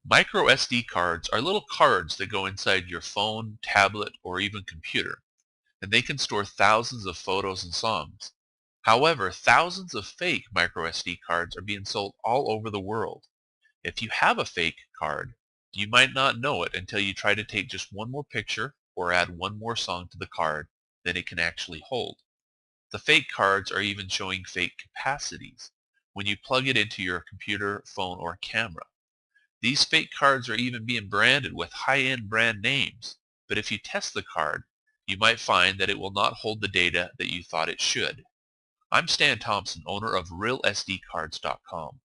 Micro SD cards are little cards that go inside your phone, tablet, or even computer, and they can store thousands of photos and songs. However, thousands of fake micro SD cards are being sold all over the world. If you have a fake card, you might not know it until you try to take just one more picture or add one more song to the card than it can actually hold. The fake cards are even showing fake capacities when you plug it into your computer, phone, or camera. These fake cards are even being branded with high-end brand names, but if you test the card, you might find that it will not hold the data that you thought it should. I'm Stan Thompson, owner of RealSDCards.com.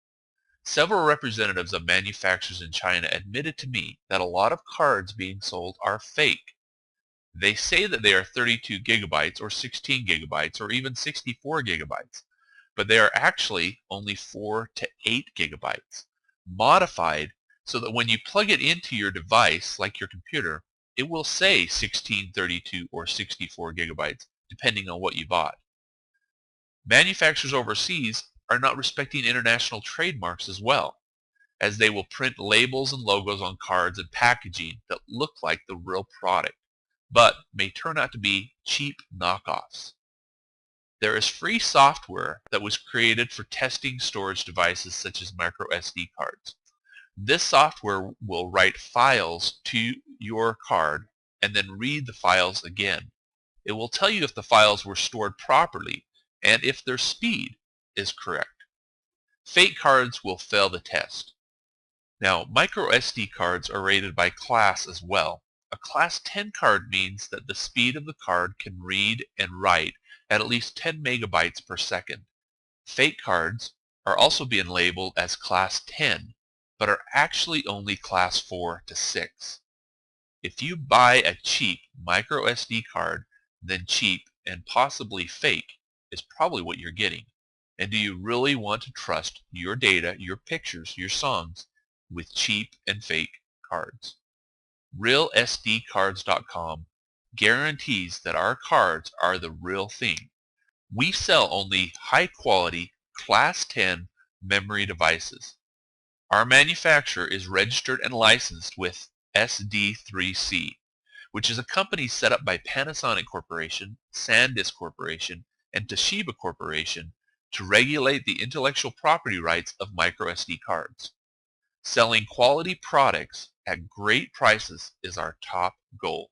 Several representatives of manufacturers in China admitted to me that a lot of cards being sold are fake. They say that they are 32 gigabytes or 16 gigabytes or even 64 gigabytes, but they are actually only 4 to 8 gigabytes, modified so that when you plug it into your device, like your computer, it will say 16, 32, or 64 gigabytes, depending on what you bought. Manufacturers overseas are not respecting international trademarks as well, as they will print labels and logos on cards and packaging that look like the real product, but may turn out to be cheap knockoffs. There is free software that was created for testing storage devices such as micro SD cards. This software will write files to your card and then read the files again. It will tell you if the files were stored properly and if their speed is correct. Fake cards will fail the test. Now, micro SD cards are rated by class as well. A class 10 card means that the speed of the card can read and write at least 10 megabytes per second. Fake cards are also being labeled as class 10, but are actually only class 4 to 6. If you buy a cheap micro SD card, then cheap and possibly fake is probably what you're getting. And do you really want to trust your data, your pictures, your songs with cheap and fake cards? RealSDCards.com guarantees that our cards are the real thing. We sell only high-quality Class 10 memory devices. Our manufacturer is registered and licensed with SD3C, which is a company set up by Panasonic Corporation, SanDisk Corporation, and Toshiba Corporation to regulate the intellectual property rights of microSD cards. Selling quality products at great prices is our top goal.